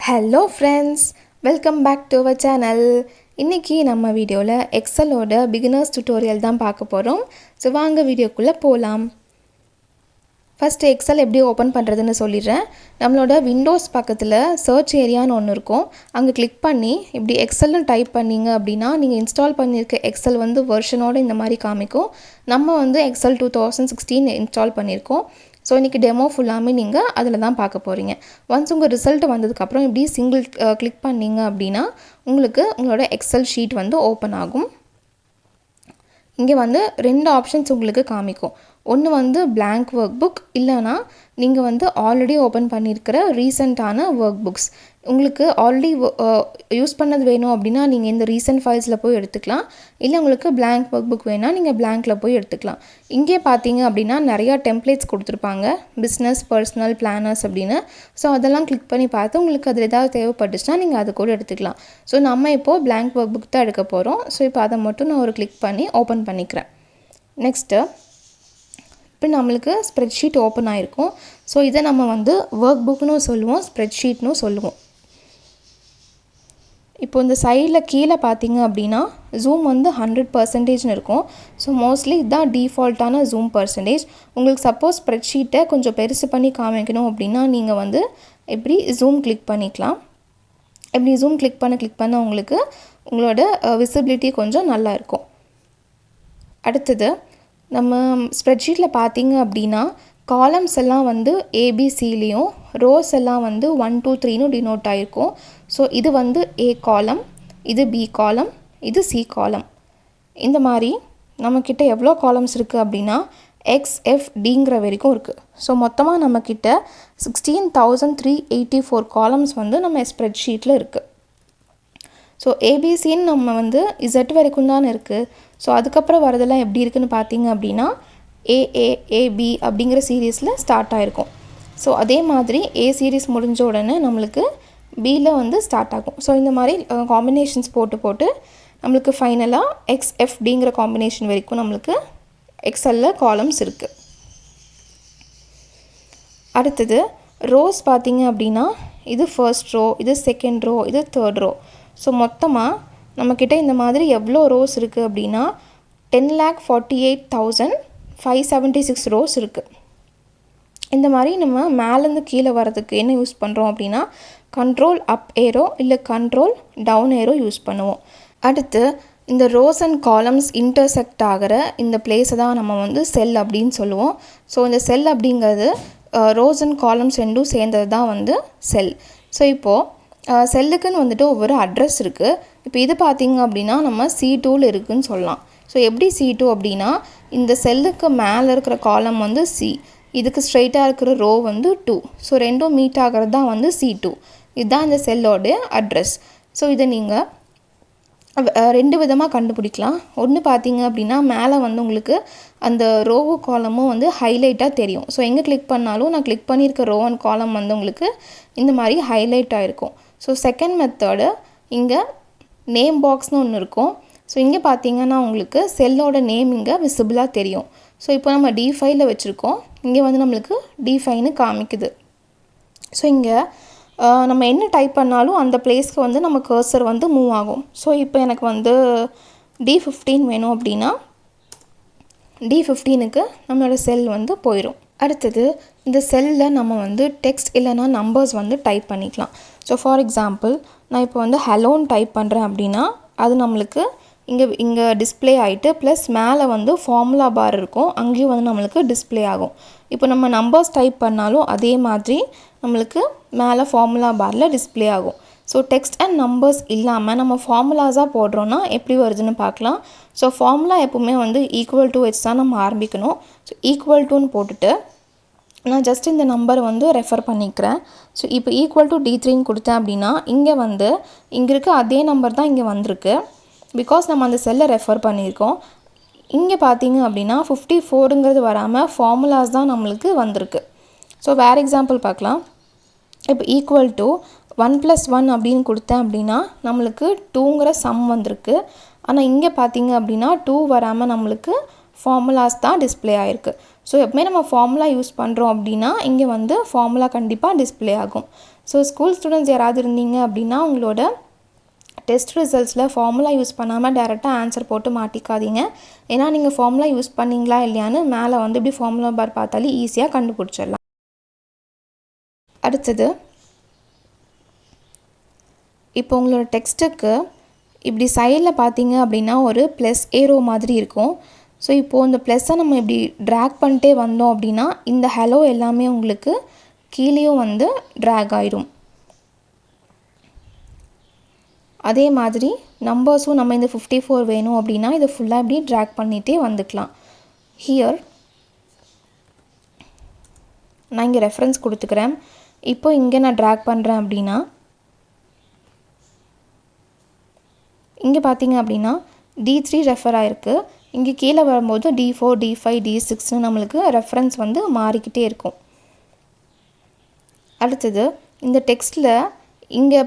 Hello friends, welcome back to our channel. இன்னைக்கு நம்ம வீடியோல எக்ஸலோட பிகினர்ஸ் டியூட்டோரியல் தான் பார்க்க போறோம். சோ வாங்க வீடியோக்குள்ள போலாம். ஃபர்ஸ்ட் எக்ஸல் எப்படி ஓபன் பண்றதுன்னு சொல்லிறேன். நம்மளோட விண்டோஸ் பக்கத்துல சர்ச் ஏரியான்னு ஒன்னு இருக்கும். அங்க கிளிக் பண்ணி இப்படி எக்ஸல்னு டைப் பண்ணீங்க அப்படினா நீங்க இன்ஸ்டால் பண்ணிருக்க எக்ஸல் வந்து வெர்ஷனோட இந்த மாதிரி காமிக்கும். நம்ம வந்து எக்ஸல் 2016 இன்ஸ்டால் பண்ணிருக்கோம். ஸோ இன்றைக்கி டெமோ ஃபுல்லாமே நீங்கள் அதில் தான் பார்க்க போகிறீங்க. ஒன்ஸ் உங்கள் ரிசல்ட் வந்ததுக்கப்புறம் இப்படி சிங்கிள் கிளிக் பண்ணிங்க அப்படின்னா உங்களுக்கு உங்களோட எக்ஸல் ஷீட் வந்து ஓப்பன் ஆகும். இங்கே வந்து 2 ஆப்ஷன்ஸ் உங்களுக்கு காமிக்கும். ஒன்று வந்து blank ஒர்க் புக், இல்லைனா நீங்கள் வந்து ஆல்ரெடி ஓப்பன் பண்ணியிருக்கிற ரீசெண்டான ஒர்க் புக்ஸ். உங்களுக்கு ஆல்ரெடி யூஸ் பண்ணது வேணும் அப்படின்னா நீங்கள் இந்த ரீசெண்ட் ஃபைல்ஸில் போய் எடுத்துக்கலாம். இல்லை உங்களுக்கு blank ஒர்க் புக் வேணால் நீங்கள் blankல போய் எடுத்துக்கலாம். இங்கே பார்த்தீங்க அப்படின்னா நிறையா டெம்ப்ளேட்ஸ் கொடுத்துருப்பாங்க, பிஸ்னஸ், பர்சனல், பிளானர்ஸ் அப்படின்னு. ஸோ அதெல்லாம் கிளிக் பண்ணி பார்த்து உங்களுக்கு அதில் ஏதாவது தேவைப்பட்டுச்சுன்னா நீங்கள் அது கூட எடுத்துக்கலாம். ஸோ நம்ம இப்போது blank ஒர்க் புக் தான் எடுக்க போகிறோம். ஸோ இப்போ அதை மட்டும் நான் ஒரு கிளிக் பண்ணி ஓப்பன் பண்ணிக்கிறேன். நெக்ஸ்ட்டு இப்போ நம்மளுக்கு ஸ்ப்ரெட்ஷீட் ஓப்பன் ஆகிருக்கும். ஸோ இதை நம்ம வந்து ஒர்க் புக்னு சொல்லுவோம், ஸ்ப்ரெட்ஷீட்னு சொல்லுவோம். இப்போ இந்த சைடில் கீழே பார்த்தீங்க அப்படின்னா ஜூம் வந்து 100% இருக்கும். ஸோ மோஸ்ட்லி இதுதான் டிஃபால்ட்டான ஜூம் பர்சன்டேஜ். உங்களுக்கு சப்போஸ் ஸ்ப்ரெட்ஷீட்டை கொஞ்சம் பெருசு பண்ணி காமிக்கணும் அப்படின்னா நீங்கள் வந்து எப்படி ஜூம் கிளிக் பண்ணிக்கலாம். எப்படி ஜூம் கிளிக் பண்ண உங்களுக்கு உங்களோட விசிபிலிட்டி கொஞ்சம் நல்லா இருக்கும். அடுத்தது நம்ம ஸ்ப்ரெட்ஷீட்டில் பார்த்தீங்க அப்படின்னா காலம்ஸ் எல்லாம் வந்து ஏபிசிலையும் ரோஸ் எல்லாம் வந்து 1 2 3ன்னு டினோட் ஆகிருக்கும். ஸோ இது வந்து ஏ காலம், இது பி காலம், இது சி காலம். இந்த மாதிரி நம்மக்கிட்ட எவ்வளோ காலம்ஸ் இருக்குது அப்படின்னா XFDங்கிற வரைக்கும் இருக்குது. ஸோ மொத்தமாக நம்மக்கிட்ட 16,384 காலம்ஸ் வந்து நம்ம ஸ்ப்ரெட்ஷீட்டில் இருக்குது. ஸோ ஏபிசின்னு நம்ம வந்து Z வரைக்கும் தான் இருக்குது. ஸோ அதுக்கப்புறம் வரதெல்லாம் எப்படி இருக்குதுன்னு பார்த்தீங்க அப்படின்னா ஏஏஏபி அப்படிங்கிற சீரீஸில் ஸ்டார்ட் ஆகிருக்கும். ஸோ அதே மாதிரி ஏ சீரீஸ் முடிஞ்ச உடனே நம்மளுக்கு பியில் வந்து ஸ்டார்ட் ஆகும். ஸோ இந்த மாதிரி காம்பினேஷன்ஸ் போட்டு நம்மளுக்கு ஃபைனலாக XFDங்கிற காம்பினேஷன் வரைக்கும் நம்மளுக்கு எக்ஸலில் காலம்ஸ் இருக்குது. அடுத்தது ரோஸ் பார்த்தீங்க அப்படின்னா இது ஃபர்ஸ்ட் ரோ, இது செகண்ட் ரோ, இது தேர்ட் ரோ. ஸோ மொத்தமாக நம்மக்கிட்ட இந்த மாதிரி எவ்வளோ ரோஸ் இருக்குது அப்படின்னா 10,48,576 ரோஸ் இருக்குது. இந்த மாதிரி நம்ம மேலேருந்து கீழே வரதுக்கு என்ன யூஸ் பண்ணுறோம் அப்படின்னா கண்ட்ரோல் அப் ஏரோ இல்லை கண்ட்ரோல் டவுன் ஏரோ யூஸ் பண்ணுவோம். அடுத்து இந்த ரோஸ் அண்ட் காலம்ஸ் இன்டர்செக்ட் ஆகிற இந்த பிளேஸை தான் நம்ம வந்து செல் அப்படின்னு சொல்லுவோம். ஸோ இந்த செல் அப்படிங்கிறது ரோஸ் அண்ட் காலம்ஸ் ரெண்டும் சேர்ந்தது தான் வந்து செல். ஸோ இப்போது செல்லுக்குன்னு வந்துட்டு ஒவ்வொரு அட்ரஸ் இருக்குது. இப்போ இது பார்த்திங்க அப்படின்னா நம்ம C2ல் இருக்குதுன்னு சொல்லலாம். ஸோ எப்படி C2 அப்படின்னா இந்த செல்லுக்கு மேலே இருக்கிற காலம் வந்து C, இதுக்கு ஸ்ட்ரைட்டாக இருக்கிற ரோ வந்து 2. ஸோ ரெண்டும் மீட் ஆகிறது தான் வந்து C2. இதுதான் இந்த செல்லோட அட்ரஸ். ஸோ இதை நீங்கள் 2 விதமாக கண்டுபிடிக்கலாம். ஒன்று பார்த்தீங்க அப்படின்னா மேலே வந்து உங்களுக்கு அந்த ரோவு காலமும் வந்து ஹைலைட்டாக தெரியும். ஸோ எங்கே கிளிக் பண்ணாலும் நான் கிளிக் பண்ணியிருக்க ரோ அண்ட் காலம் வந்து உங்களுக்கு இந்த மாதிரி ஹைலைட் ஆகிருக்கும். ஸோ செகண்ட் மெத்தடு இங்கே நேம் பாக்ஸ்னு ஒன்று இருக்கும். ஸோ இங்கே பார்த்தீங்கன்னா உங்களுக்கு செல்லோட நேம் இங்கே விசிபிளாக தெரியும். ஸோ இப்போ நம்ம D5ல் வச்சுருக்கோம். இங்கே வந்து நம்மளுக்கு D5ன்னு காமிக்குது. ஸோ இங்கே நம்ம என்ன டைப் பண்ணாலும் அந்த பிளேஸ்க்கு வந்து நம்ம கர்சர் வந்து மூவ் ஆகும். ஸோ இப்போ எனக்கு வந்து D15 வேணும் அப்படின்னா D15க்கு நம்மளோட செல் வந்து போயிடும். அடுத்தது இந்த செல்லில் நம்ம வந்து டெக்ஸ்ட் இல்லைனா நம்பர்ஸ் வந்து டைப் பண்ணிக்கலாம். ஸோ ஃபார் எக்ஸாம்பிள் நான் இப்போ வந்து ஹலோன்னு டைப் பண்ணுறேன் அப்படின்னா அது நம்மளுக்கு இங்கே டிஸ்பிளே ஆகிட்டு ப்ளஸ் மேலே வந்து ஃபார்முலா பார் இருக்கும், அங்கேயும் வந்து நம்மளுக்கு டிஸ்பிளே ஆகும். இப்போ நம்ம நம்பர்ஸ் டைப் பண்ணாலும் அதே மாதிரி நம்மளுக்கு மேலே ஃபார்முலா பாரில் டிஸ்பிளே ஆகும். ஸோ டெக்ஸ்ட் அண்ட் நம்பர்ஸ் இல்லாமல் நம்ம ஃபார்முலாஸாக போடுறோன்னா எப்படி வருதுன்னு பார்க்கலாம். ஸோ ஃபார்முலா எப்போவுமே வந்து ஈக்குவல் டு வச்சு தான் நம்ம ஆரம்பிக்கணும். ஸோ ஈக்குவல் டுன்னு போட்டுட்டு நான் ஜஸ்ட் இந்த நம்பரை வந்து ரெஃபர் பண்ணிக்கிறேன். ஸோ இப்போ ஈக்குவல் டு D3ன்னு கொடுத்தேன் அப்படின்னா இங்கே இருக்க அதே நம்பர் தான் இங்கே வந்திருக்கு. பிகாஸ் நம்ம அந்த செல்லை ரெஃபர் பண்ணியிருக்கோம். இங்கே பார்த்தீங்க அப்படின்னா 54ங்கிறது வராமல் ஃபார்முலாஸ் தான் நம்மளுக்கு வந்திருக்கு. ஸோ வேறு எக்ஸாம்பிள் பார்க்கலாம். இப்போ ஈக்குவல் டு 1 + 1 அப்படின்னு கொடுத்தேன் அப்படின்னா நம்மளுக்கு 2ங்கிற சம் வந்திருக்கு. ஆனால் இங்கே பார்த்தீங்க அப்படின்னா 2 வராமல் நம்மளுக்கு ஃபார்முலாஸ் தான் டிஸ்பிளே ஆகிருக்கு. ஸோ எப்பவுமே நம்ம ஃபார்முலா யூஸ் பண்ணுறோம் அப்படின்னா இங்கே வந்து ஃபார்முலா கண்டிப்பாக டிஸ்பிளே ஆகும். ஸோ ஸ்கூல் ஸ்டூடெண்ட்ஸ் யாராவது இருந்தீங்க அப்படின்னா உங்களோட டெஸ்ட் ரிசல்ட்ஸில் ஃபார்முலா யூஸ் பண்ணாமல் டேரெக்டாக ஆன்சர் போட்டு மாட்டிக்காதீங்க. ஏன்னா நீங்கள் ஃபார்முலா யூஸ் பண்ணிங்களா இல்லையான்னு மேலே வந்து இப்படி ஃபார்முலா பார் பார்த்தாலே ஈஸியாக கண்டுபிடிச்சிடலாம். அடுத்தது இப்போ உங்களோட டெக்ஸ்ட்டுக்கு இப்படி சைடில் பார்த்தீங்க அப்படின்னா ஒரு ப்ளஸ் ஏரோ மாதிரி இருக்கும். ஸோ இப்போது இந்த ப்ளஸ்ஸை நம்ம இப்படி ட்ராக் பண்ணிட்டே வந்தோம் அப்படின்னா இந்த ஹலோ எல்லாமே உங்களுக்கு கீழேயும் வந்து ட்ராக் ஆயிடும். அதே மாதிரி நம்பர்ஸும் நம்ம இந்த 54 வேணும் அப்படின்னா இதை ஃபுல்லாக இப்படி ட்ராக் பண்ணிகிட்டே வந்துக்கலாம். ஹியர் நான் இங்கே ரெஃபரன்ஸ் கொடுத்துக்கிறேன். இப்போ இங்கே நான் ட்ராக் பண்ணுறேன் அப்படின்னா இங்கே பார்த்தீங்க அப்படின்னா D3 ரெஃபர் ஆகிருக்கு. இங்கே கீழே வரும்போது D4, D5, D6ன்னு நம்மளுக்கு ரெஃபரன்ஸ் வந்து மாறிக்கிட்டே இருக்கும். அடுத்தது இந்த டெக்ஸ்ட்டில் இங்கே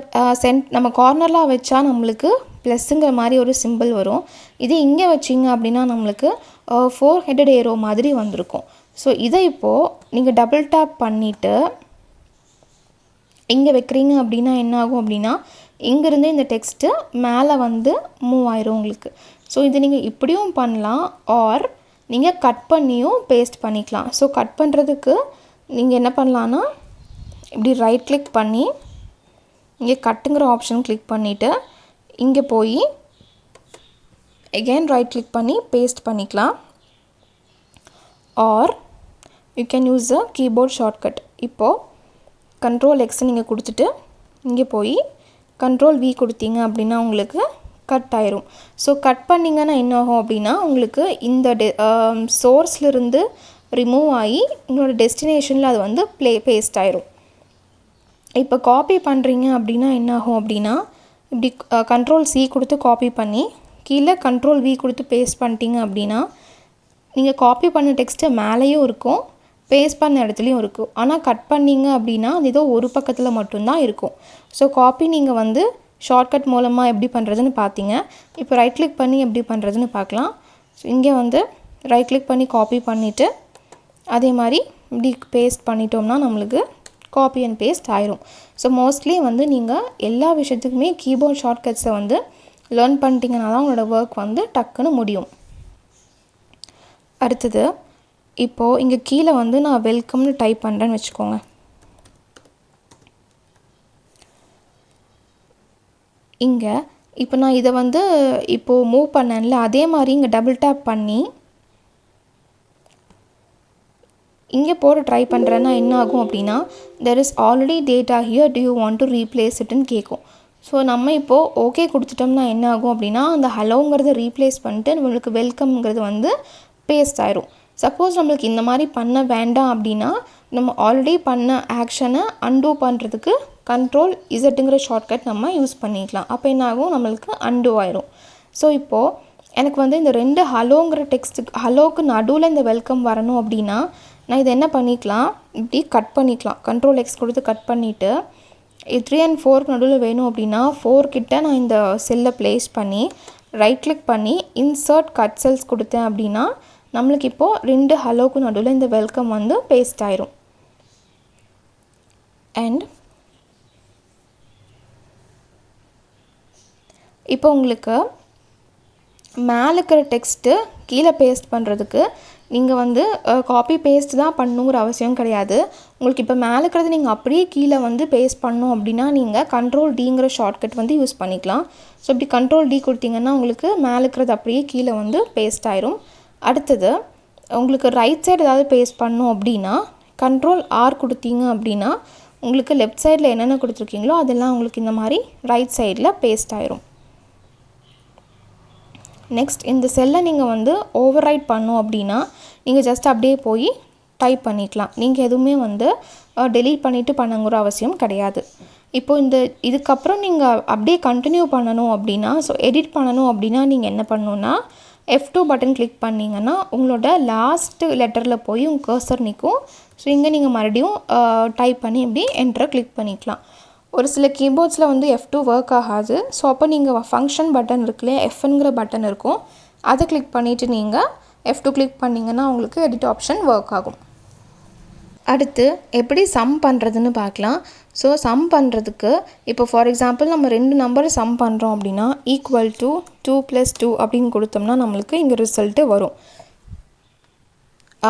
நம்ம கார்னர்லாம் வச்சா நம்மளுக்கு ப்ளஸ்ஸுங்கிற மாதிரி ஒரு சிம்பிள் வரும். இதே இங்கே வச்சிங்க அப்படின்னா நம்மளுக்கு 4 ஹெட்டட் ஏரோ மாதிரி வந்திருக்கும். ஸோ இதை இப்போது நீங்கள் டபுள் டேப் பண்ணிவிட்டு இங்கே வைக்கிறீங்க அப்படின்னா என்ன ஆகும் அப்படின்னா இங்கேருந்து இந்த டெக்ஸ்ட்டு மேலே வந்து மூவ் ஆயிரும் உங்களுக்கு. ஸோ இது நீங்கள் இப்படியும் பண்ணலாம், ஆர் நீங்கள் கட் பண்ணியும் பேஸ்ட் பண்ணிக்கலாம். ஸோ கட் பண்ணுறதுக்கு நீங்கள் என்ன பண்ணலான்னா இப்படி ரைட் கிளிக் பண்ணி இங்கே கட்டுங்கிற ஆப்ஷன் கிளிக் பண்ணிவிட்டு இங்கே போய் again ரைட் கிளிக் பண்ணி பேஸ்ட் பண்ணிக்கலாம். Are you can use a keyboard shortcut. இப்போது Ctrl X நீங்கள் கொடுத்துட்டு இங்கே போய் Ctrl V கொடுத்தீங்க அப்படின்னா உங்களுக்கு கட் ஆயிரும். ஸோ கட் பண்ணிங்கன்னா என்ன ஆகும் அப்படின்னா உங்களுக்கு இந்த சோர்ஸ்லேருந்து ரிமூவ் ஆகி உங்களோட டெஸ்டினேஷனில் அது வந்து பேஸ்ட் ஆயிரும். இப்போ காப்பி பண்ணுறீங்க அப்படின்னா என்ன ஆகும் அப்படின்னா இப்படி Ctrl C கொடுத்து காப்பி பண்ணி கீழே Ctrl V கொடுத்து பேஸ்ட் பண்ணிட்டீங்க அப்படின்னா நீங்கள் காப்பி பண்ண டெக்ஸ்ட்டு மேலேயும் இருக்கும், பேஸ்ட் பண்ண இடத்துலையும் இருக்கும். ஆனால் கட் பண்ணிங்க அப்படின்னா அது ஏதோ ஒரு பக்கத்தில் மட்டும்தான் இருக்கும். ஸோ காப்பி நீங்கள் வந்து ஷார்ட்கட் மூலமாக எப்படி பண்ணுறதுன்னு பார்த்தீங்க. இப்போ ரைட் கிளிக் பண்ணி எப்படி பண்ணுறதுன்னு பார்க்கலாம். ஸோ இங்கே வந்து ரைட் கிளிக் பண்ணி காப்பி பண்ணிவிட்டு அதே மாதிரி இப்படி பேஸ்ட் பண்ணிட்டோம்னா நம்மளுக்கு காப்பி அண்ட் பேஸ்ட் ஆயிரும். ஸோ மோஸ்ட்லி வந்து நீங்கள் எல்லா விஷயத்துக்குமே கீபோர்ட் ஷார்ட்கட்ஸை வந்து லேர்ன் பண்ணிட்டீங்கன்னா தான் உங்களோட ஒர்க் வந்து டக்குன்னு முடியும். அடுத்தது இப்போது இங்கே கீழே வந்து நான் வெல்கம்னு டைப் பண்ணுறேன்னு வச்சுக்கோங்க. இங்கே இப்போ நான் இதை வந்து இப்போது மூவ் பண்ணேன்ல அதே மாதிரி இங்கே டபுள் டேப் பண்ணி இங்கே போட ட்ரை பண்ணுறேன்னா என்ன ஆகும் அப்படின்னா there is already data here, do you want to replace itன்னு கேட்கும். ஸோ நம்ம இப்போது ஓகே கொடுத்துட்டோம்னா என்ன ஆகும் அப்படின்னா அந்த ஹலோங்கிறத ரீப்ளேஸ் பண்ணிட்டு நம்மளுக்கு வெல்கம்ங்கிறது வந்து பேஸ்ட் ஆயிரும். சப்போஸ் நம்மளுக்கு இந்த மாதிரி பண்ண வேண்டாம் அப்படின்னா நம்ம ஆல்ரெடி பண்ண ஆக்ஷனை அன்டூ பண்ணுறதுக்கு Ctrl Zங்கிற ஷார்ட்கட் நம்ம யூஸ் பண்ணிக்கலாம். அப்போ என்ன ஆகும் நம்மளுக்கு அன்டூ ஆயிரும். ஸோ இப்போது எனக்கு வந்து இந்த ரெண்டு ஹலோங்கிற டெக்ஸ்ட்டுக்கு ஹலோக்கு நடுவில் இந்த வெல்கம் வரணும் அப்படின்னா நான் இதை என்ன பண்ணிக்கலாம், இப்படி கட் பண்ணிக்கலாம். Ctrl X கொடுத்து கட் பண்ணிவிட்டு 3 and 4 நடுவில் வேணும் அப்படின்னா 4 கிட்ட நான் இந்த செல்லை ப்ளேஸ் பண்ணி ரைட் கிளிக் பண்ணி இன்சர்ட் கட் செல்ஸ் கொடுத்தேன் அப்படின்னா நம்மளுக்கு இப்போது ரெண்டு ஹலோக்கு நடுவில் இந்த வெல்கம் வந்து பேஸ்ட் ஆயிரும். அண்ட் இப்போ உங்களுக்கு மேலே இருக்கிற டெக்ஸ்ட்டு கீழே பேஸ்ட் பண்ணுறதுக்கு நீங்கள் வந்து காப்பி பேஸ்ட் தான் பண்ணணுங்கிற அவசியம் கிடையாது. உங்களுக்கு இப்போ மேலே இருக்கிறது நீங்கள் அப்படியே கீழே வந்து பேஸ்ட் பண்ணணும் அப்படின்னா நீங்கள் Ctrl Dங்கிற ஷார்ட்கட் வந்து யூஸ் பண்ணிக்கலாம். ஸோ இப்படி Ctrl D கொடுத்தீங்கன்னா உங்களுக்கு மேலே இருக்கிறது அப்படியே கீழே வந்து பேஸ்ட் ஆயிரும். அடுத்தது உங்களுக்கு ரைட் சைடு ஏதாவது பேஸ்ட் பண்ணணும் அப்படின்னா Ctrl R கொடுத்தீங்க அப்படின்னா உங்களுக்கு லெஃப்ட் சைடில் என்னென்ன கொடுத்துருக்கீங்களோ அதெல்லாம் உங்களுக்கு இந்த மாதிரி ரைட் சைடில் பேஸ்ட் ஆயிரும். நெக்ஸ்ட் இந்த செல்லை நீங்கள் வந்து ஓவர் ரைட் பண்ணோம் அப்படின்னா நீங்கள் ஜஸ்ட் அப்படியே போய் டைப் பண்ணிக்கலாம். நீங்கள் எதுவுமே வந்து டெலீட் பண்ணிவிட்டு பண்ணுங்கிற அவசியம் கிடையாது. இப்போது இதுக்கப்புறம் நீங்கள் அப்படியே கண்டினியூ பண்ணணும் அப்படின்னா ஸோ எடிட் பண்ணணும் அப்படின்னா நீங்கள் என்ன பண்ணணுன்னா F2 பட்டன் கிளிக் பண்ணிங்கன்னா உங்களோட லாஸ்ட்டு லெட்டரில் போய் உங்கள் கர்சர் நிற்கும். ஸோ இங்கே நீங்கள் மறுபடியும் டைப் பண்ணி இப்படி என்டரை கிளிக் பண்ணிக்கலாம். ஒரு சில கீபோர்ட்ஸில் வந்து F2 ஒர்க் ஆகாது. ஸோ அப்போ நீங்கள் ஃபங்க்ஷன் பட்டன் இருக்குல்லையே Fங்கிற பட்டன் இருக்கும், அதை கிளிக் பண்ணிவிட்டு நீங்கள் F2 கிளிக் பண்ணிங்கன்னா உங்களுக்கு எடிட் ஆப்ஷன் ஒர்க் ஆகும். அடுத்து எப்படி சம் பண்ணுறதுன்னு பார்க்கலாம். ஸோ சம் பண்ணுறதுக்கு இப்போ ஃபார் எக்ஸாம்பிள் நம்ம 2 நம்பரை சம் பண்ணுறோம் அப்படின்னா ஈக்குவல் டு 2 + 2 அப்படின்னு கொடுத்தோம்னா நம்மளுக்கு இங்கே ரிசல்ட்டு வரும்.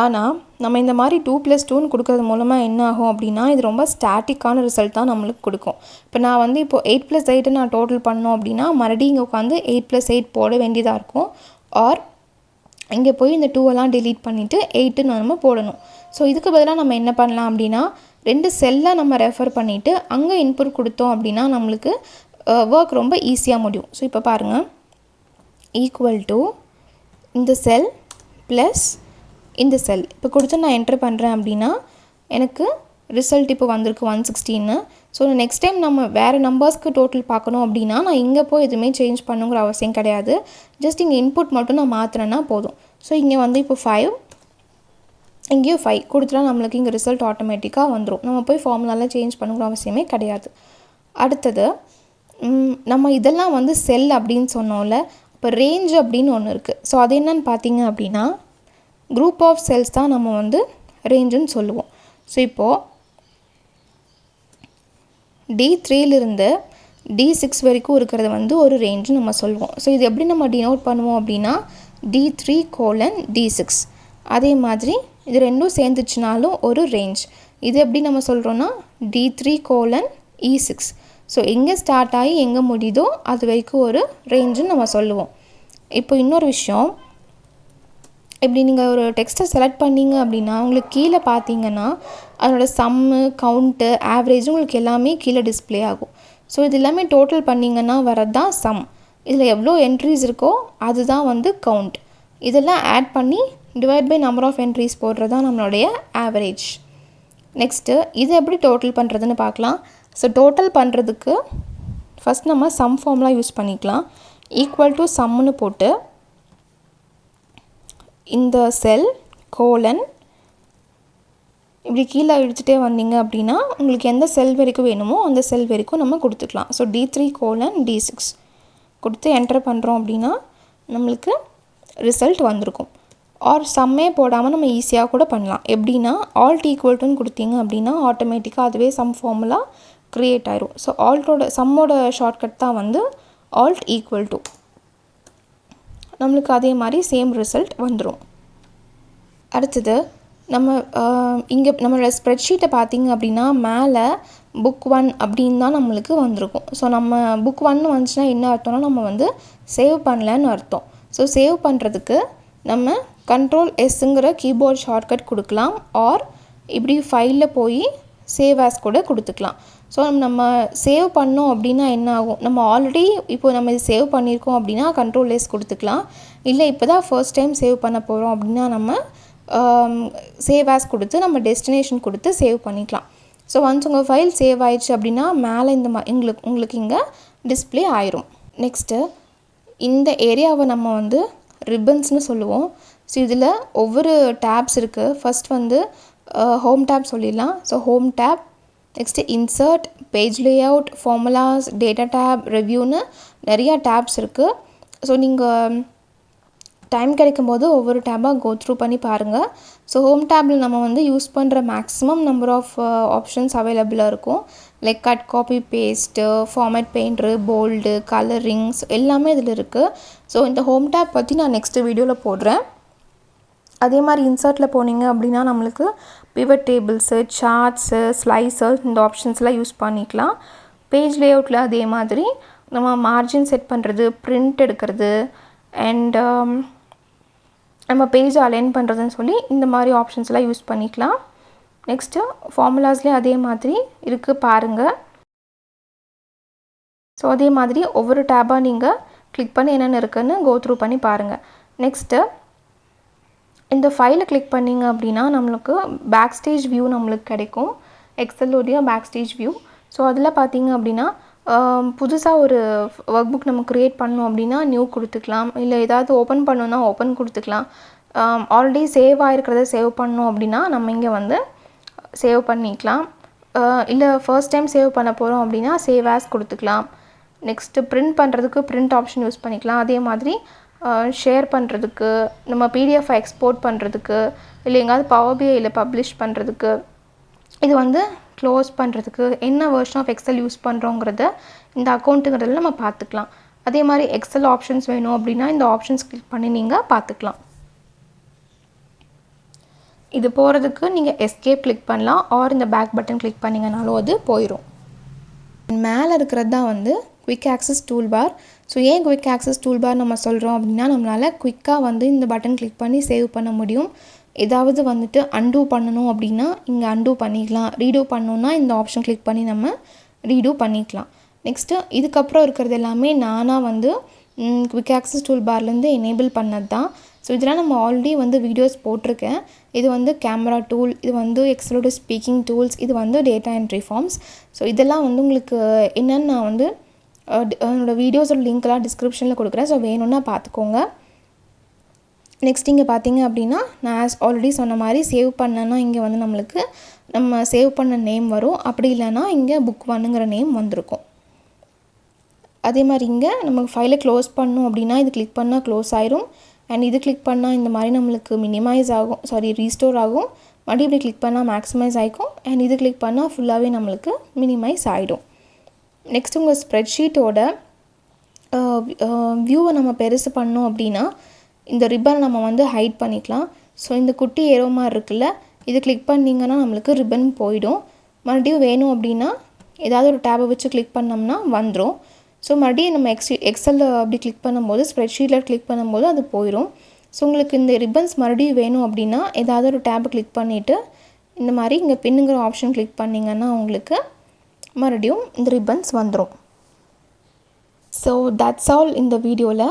ஆனால் நம்ம இந்த மாதிரி 2 + 2ன்னு கொடுக்கறது மூலமாக என்ன ஆகும் அப்படின்னா இது ரொம்ப ஸ்டாட்டிக்கான ரிசல்ட் தான் நம்மளுக்கு கொடுக்கும். இப்போ நான் வந்து இப்போ 8 + 8 நான் டோட்டல் பண்ணோம் அப்படின்னா மறுபடியும் இங்கே உட்காந்து 8 + 8 போட வேண்டியதாக இருக்கும். ஆர் இங்கே போய் இந்த 2 எல்லாம் delete பண்ணிவிட்டு 8ன்னு நம்ம போடணும். ஸோ இதுக்கு பதிலாக நம்ம என்ன பண்ணலாம் அப்படின்னா 2 செல்லை நம்ம ரெஃபர் பண்ணிவிட்டு அங்கே இன்புட் கொடுத்தோம் அப்படின்னா நம்மளுக்கு ஒர்க் ரொம்ப ஈஸியாக முடியும். ஸோ இப்போ பாருங்கள், ஈக்குவல் டு இந்த செல் ப்ளஸ் இந்த செல் இப்போ கொடுத்து நான் என்ட்ரு பண்ணுறேன் அப்படின்னா எனக்கு ரிசல்ட் இப்போ வந்திருக்கு 116. ஸோ நெக்ஸ்ட் டைம் நம்ம வேறு நம்பர்ஸ்க்கு டோட்டல் பார்க்கணும் அப்படின்னா நான் இங்கே போய் எதுவுமே சேஞ்ச் பண்ணுங்கிற அவசியம் கிடையாது. ஜஸ்ட் இங்கே இன்புட் மட்டும் நான் மாற்றினேன்னா போதும். ஸோ இங்கே வந்து இப்போ 5, இங்கேயும் 5 கொடுத்துட்டா நம்மளுக்கு இங்கே ரிசல்ட் ஆட்டோமேட்டிக்காக வந்துடும். நம்ம போய் ஃபார்முலாலாம் சேஞ்ச் பண்ணுங்கிற அவசியமே கிடையாது. அடுத்தது நம்ம இதெல்லாம் வந்து செல் அப்படின்னு சொன்னோம்ல, இப்போ ரேஞ்ச் அப்படின்னு ஒன்று இருக்குது. ஸோ அது என்னன்னு பார்த்தீங்க அப்படின்னா குரூப் ஆஃப் செல்ஸ் தான் நம்ம வந்து ரேஞ்சுன்னு சொல்லுவோம். ஸோ இப்போது D3லிருந்து D6 வரைக்கும் இருக்கிறது வந்து ஒரு ரேஞ்சு நம்ம சொல்லுவோம். ஸோ இது எப்படி நம்ம டினோட் பண்ணுவோம் அப்படின்னா D3:D6. அதே மாதிரி இது ரெண்டும் சேர்ந்துச்சுனாலும் ஒரு ரேஞ்ச். இது எப்படி நம்ம சொல்கிறோன்னா D3:E6. ஸோ எங்கே ஸ்டார்ட் ஆகி எங்கே முடியுதோ அது வரைக்கும் ஒரு ரேஞ்சுன்னு நம்ம சொல்லுவோம். இப்போ இன்னொரு விஷயம், இப்படி நீங்கள் ஒரு டெக்ஸ்ட்டை செலக்ட் பண்ணிங்க அப்படின்னா உங்களுக்கு கீழே பார்த்தீங்கன்னா அதோட சம்மு, கவுண்ட்டு, ஆவரேஜ் உங்களுக்கு எல்லாமே கீழே டிஸ்பிளே ஆகும். ஸோ இது எல்லாமே டோட்டல் பண்ணிங்கன்னா வரது தான் சம். இதில் எவ்வளோ என்ட்ரிஸ் இருக்கோ அதுதான் வந்து கவுண்ட். இதெல்லாம் ஆட் பண்ணி divide by number of entries போடுறது தான் நம்மளுடைய ஆவரேஜ். நெக்ஸ்ட்டு இது எப்படி டோட்டல் பண்ணுறதுன்னு பார்க்கலாம். ஸோ டோட்டல் பண்ணுறதுக்கு ஃபஸ்ட் நம்ம சம் ஃபார்ம்லாம் யூஸ் பண்ணிக்கலாம். ஈக்குவல் டு சம்முன்னு போட்டு இந்த செல் கோலன் இப்படி கீழே இழுத்துட்டே வந்தீங்க அப்படின்னா உங்களுக்கு எந்த செல் வரைக்கும் வேணுமோ அந்த செல் வரைக்கும் நம்ம கொடுத்துக்கலாம். ஸோ D3:D6 கொடுத்து என்டர் பண்ணுறோம் அப்படின்னா நம்மளுக்கு ரிசல்ட் வந்திருக்கும். ஆர் சம்மே போடாமல் நம்ம ஈஸியாக கூட பண்ணலாம். எப்படின்னா ஆல்ட் ஈக்குவல் டுன்னு கொடுத்தீங்க அப்படின்னா ஆட்டோமேட்டிக்காக அதுவே சம் ஃபார்முலா க்ரியேட் ஆயிரும். ஸோ ஆல்ட்டோட சம்மோட ஷார்ட்கட் தான் வந்து ஆல்ட் ஈக்குவல் டு. நம்மளுக்கு அதே மாதிரி சேம் ரிசல்ட் வந்துடும். அடுத்தது நம்ம இங்கே நம்மளோட ஸ்ப்ரெட்ஷீட்டை பார்த்திங்க அப்படின்னா மேலே புக் 1 அப்படின்னு தான் நம்மளுக்கு வந்திருக்கும். ஸோ நம்ம புக் 1 வந்துச்சுன்னா என்ன அர்த்தம்னா நம்ம வந்து சேவ் பண்ணலன்னு அர்த்தம். ஸோ சேவ் பண்ணுறதுக்கு நம்ம ctrl+Sங்கிற கீபோர்ட் ஷார்ட்கட் கொடுக்கலாம். ஆர் இப்படி ஃபைலில் போய் சேவ் ஆஸ் கூட கொடுத்துக்கலாம். ஸோ நம்ம சேவ் பண்ணோம் அப்படின்னா என்ன ஆகும், நம்ம ஆல்ரெடி இப்போ நம்ம இது சேவ் பண்ணியிருக்கோம் அப்படின்னா ctrl+S கொடுத்துக்கலாம். இல்லை இப்போ தான் ஃபர்ஸ்ட் டைம் சேவ் பண்ண போகிறோம் அப்படின்னா நம்ம சேவ் ஆஸ் கொடுத்து நம்ம டெஸ்டினேஷன் கொடுத்து சேவ் பண்ணிக்கலாம். ஸோ ஒன்ஸ் உங்கள் ஃபைல் சேவ் ஆயிடுச்சு அப்படின்னா மேலே இந்த உங்களுக்கு இங்கே டிஸ்பிளே ஆயிரும். நெக்ஸ்ட்டு இந்த ஏரியாவை நம்ம வந்து ரிப்பன்ஸ்னு சொல்லுவோம். ஸோ இதில் ஒவ்வொரு டேப்ஸ் இருக்குது. ஃபஸ்ட் வந்து ஹோம் டேப் சொல்லிடலாம். So home tab, next insert, page layout, formulas, data tab, ரிவ்யூன்னு நிறையா டேப்ஸ் இருக்குது. ஸோ நீங்கள் டைம் கிடைக்கும் போது ஒவ்வொரு டேப்பாக கோ த்ரூ பண்ணி பாருங்கள். ஸோ ஹோம் டேப்பில் நம்ம வந்து யூஸ் பண்ணுற மேக்ஸிமம் நம்பர் ஆஃப் ஆப்ஷன்ஸ் அவைலபிளாக இருக்கும். Like cut, copy, paste, format painter, bold, colourings எல்லாமே இதில் இருக்குது. ஸோ இந்த ஹோம் டேப் பற்றி நான் நெக்ஸ்ட் வீடியோவில் போடுறேன். அதே மாதிரி இன்சர்ட்டில் போனீங்க அப்படின்னா நம்மளுக்கு பிவட் டேபிள்ஸு, சார்ட்ஸு, ஸ்லைசர்ஸ் இந்த ஆப்ஷன்ஸ்லாம் யூஸ் பண்ணிக்கலாம். பேஜ் லேஅவுட்டில் அதே மாதிரி நம்ம மார்ஜின் செட் பண்ணுறது, பிரிண்ட் எடுக்கிறது அண்ட் நம்ம பேஜை அலைன் பண்ணுறதுன்னு சொல்லி இந்த மாதிரி ஆப்ஷன்ஸ்லாம் யூஸ் பண்ணிக்கலாம். நெக்ஸ்ட்டு ஃபார்முலாஸ்லேயே அதே மாதிரி இருக்குது பாருங்கள். ஸோ அதே மாதிரி ஒவ்வொரு டேப்பாக நீங்கள் கிளிக் பண்ணி என்னென்ன இருக்குதுன்னு கோ த்ரூ பண்ணி பாருங்கள். நெக்ஸ்ட்டு இந்த ஃபைலை கிளிக் பண்ணிங்க அப்படின்னா நம்மளுக்கு பேக்ஸ்டேஜ் வியூ நம்மளுக்கு கிடைக்கும். எக்ஸலோடைய பேக்ஸ்டேஜ் வியூ. ஸோ அதில் பார்த்தீங்க அப்படின்னா புதுசாக ஒரு ஒர்க் புக் நம்ம க்ரியேட் பண்ணோம் அப்படின்னா நியூ கொடுத்துக்கலாம். இல்லை ஏதாவது ஓப்பன் பண்ணோன்னா ஓப்பன் கொடுத்துக்கலாம். ஆல்ரெடி சேவ் ஆகிருக்கிறத சேவ் பண்ணோம் அப்படின்னா நம்ம இங்கே வந்து சேவ் பண்ணிக்கலாம். இல்லை ஃபர்ஸ்ட் டைம் சேவ் பண்ண போகிறோம் அப்படின்னா சேவ் ஆஸ் கொடுத்துக்கலாம். நெக்ஸ்ட்டு பிரிண்ட் பண்ணுறதுக்கு பிரிண்ட் ஆப்ஷன் யூஸ் பண்ணிக்கலாம். அதே மாதிரி ஷேர் பண்ணுறதுக்கு, நம்ம பிடிஎஃப் எக்ஸ்போர்ட் பண்ணுறதுக்கு, இல்லை எங்காவது பவர் பிஐயில் பப்ளிஷ் பண்ணுறதுக்கு இது வந்து க்ளோஸ் பண்ணுறதுக்கு என்ன வெர்ஷன் ஆஃப் எக்ஸல் யூஸ் பண்ணுறோங்கிறத இந்த அக்கௌண்ட்டுங்கிறதுல நம்ம பார்த்துக்கலாம். அதே மாதிரி எக்ஸல் ஆப்ஷன்ஸ் வேணும் அப்படின்னா இந்த ஆப்ஷன்ஸ் கிளிக் பண்ணி நீங்கள் பார்த்துக்கலாம். இது போகிறதுக்கு நீங்கள் எஸ்கேப் கிளிக் பண்ணலாம் ஆர் இந்த பேக் பட்டன் கிளிக் பண்ணிங்கனாலும் அது போயிடும். மேலே இருக்கிறது தான் வந்து quick access tool bar. So ஏன் குயிக் ஆக்சஸ் டூல் பார் நம்ம சொல்கிறோம் அப்படின்னா நம்மளால் குயிக்காக வந்து இந்த பட்டன் கிளிக் பண்ணி சேவ் பண்ண முடியும். ஏதாவது வந்துட்டு அன்டூ பண்ணணும் அப்படின்னா இங்கே அன்டூ பண்ணிக்கலாம். ரீடூ பண்ணணுன்னா இந்த ஆப்ஷன் கிளிக் பண்ணி நம்ம ரீடூ பண்ணிக்கலாம். நெக்ஸ்ட்டு இதுக்கப்புறம் இருக்கிறது எல்லாமே நானாக வந்து குயிக் ஆக்சஸ் டூல் பார்லேருந்து எனேபிள் பண்ணது தான். ஸோ இதெல்லாம் நம்ம ஆல்ரெடி வந்து வீடியோஸ் போட்டிருக்கேன். இது வந்து கேமரா டூல், இது வந்து எக்ஸலோட ஸ்பீக்கிங் டூல்ஸ், இது வந்து டேட்டா என்ட்ரி ஃபார்ம்ஸ். ஸோ இதெல்லாம் வந்து உங்களுக்கு என்னென்னு நான் வந்து என்னோடய வீடியோஸோட லிங்க்லாம் டிஸ்கிரிப்ஷனில் கொடுக்குறேன். ஸோ வேணும்னா பார்த்துக்கோங்க. நெக்ஸ்ட் இங்கே பார்த்தீங்க அப்படின்னா நான் ஆல்ரெடி சொன்ன மாதிரி சேவ் பண்ணேன்னா இங்கே வந்து நம்மளுக்கு நம்ம சேவ் பண்ண நேம் வரும். அப்படி இல்லைன்னா இங்கே புக் 1ங்கிற நேம் வந்திருக்கும். அதே மாதிரி இங்கே நமக்கு ஃபைலை க்ளோஸ் பண்ணணும் அப்படின்னா இது கிளிக் பண்ணால் க்ளோஸ் ஆயிரும். அண்ட் இது கிளிக் பண்ணால் இந்த மாதிரி நம்மளுக்கு மினிமைஸ் ஆகும், ரீஸ்டோர் ஆகும். மறுபடியும் இப்படி கிளிக் பண்ணால் மேக்ஸிமைஸ் ஆகிக்கும். அண்ட் இது கிளிக் பண்ணால் ஃபுல்லாகவே நம்மளுக்கு மினிமைஸ் ஆகிடும். நெக்ஸ்ட் உங்கள் ஸ்ப்ரெட்ஷீட்டோட வியூவை நம்ம பெருசு பண்ணோம் அப்படின்னா இந்த ரிப்பனை நம்ம வந்து ஹைட் பண்ணிக்கலாம். ஸோ இந்த குட்டி ஏரோ மாதிரி இருக்குல்ல, இது கிளிக் பண்ணிங்கன்னா நம்மளுக்கு ரிப்பன் போயிடும். மறுபடியும் வேணும் அப்படின்னா ஏதாவது ஒரு டேபை வச்சு கிளிக் பண்ணோம்னா வந்துடும். ஸோ மறுபடியும் நம்ம எக்ஸலில் அப்படி கிளிக் பண்ணும்போது ஸ்ப்ரெட்ஷீட்டில் கிளிக் பண்ணும்போது அது போயிடும். ஸோ உங்களுக்கு இந்த ரிப்பன்ஸ் மறுபடியும் வேணும் அப்படின்னா ஏதாவது ஒரு டேபை கிளிக் பண்ணிவிட்டு இந்த மாதிரி இங்கே பின்னுங்கிற ஆப்ஷன் கிளிக் பண்ணிங்கன்னா உங்களுக்கு மறுபடியும் இந்த ரிப்பன்ஸ் வந்துடும். ஸோ தட்ஸ் ஆல் இந்த வீடியோவில்.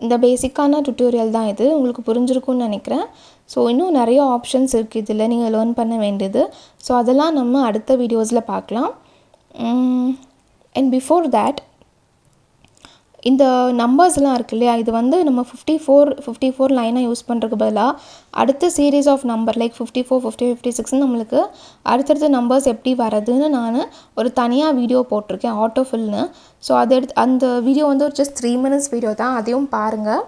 இந்த பேசிக்கான டுட்டோரியல் தான் இது. உங்களுக்கு புரிஞ்சிருக்கும்னு நினைக்கிறேன். ஸோ இன்னும் நிறைய ஆப்ஷன்ஸ் இருக்குது இதில் நீங்கள் லேர்ன் பண்ண வேண்டியது. ஸோ அதெல்லாம் நம்ம அடுத்த வீடியோஸில் பார்க்கலாம். அண்ட் பிஃபோர் தேட் இந்த நம்பர்ஸ்லாம் இருக்கு இல்லையா, இது வந்து நம்ம 54 லைனாக யூஸ் பண்ணுறதுக்கு பதிலாக அடுத்த சீரீஸ் ஆஃப் நம்பர் லைக் 54, 50, 56 நம்மளுக்கு அடுத்தடுத்த நம்பர்ஸ் எப்படி வரதுன்னு நான் ஒரு தனியாக வீடியோ போட்டிருக்கேன், ஆட்டோஃபில்னு. ஸோ அந்த வீடியோ வந்து ஒரு ஜஸ்ட் 3 minutes வீடியோ தான். அதையும் பாருங்கள்.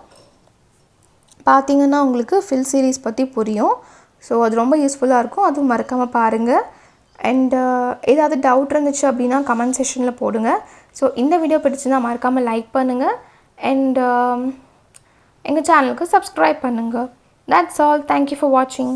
பார்த்தீங்கன்னா உங்களுக்கு ஃபில் சீரீஸ் பற்றி புரியும். ஸோ அது ரொம்ப யூஸ்ஃபுல்லாக இருக்கும். அதுவும் மறக்காமல் பாருங்கள். அண்ட் ஏதாவது டவுட் இருந்துச்சு அப்படின்னா கமெண்ட் செக்ஷனில் போடுங்க. ஸோ இந்த வீடியோ பிடிச்சுன்னா மறக்காமல் லைக் பண்ணுங்கள். அண்ட் எங்கள் சேனலுக்கு சப்ஸ்கிரைப் பண்ணுங்கள். That's all. தேங்க்யூ ஃபார் வாட்சிங்.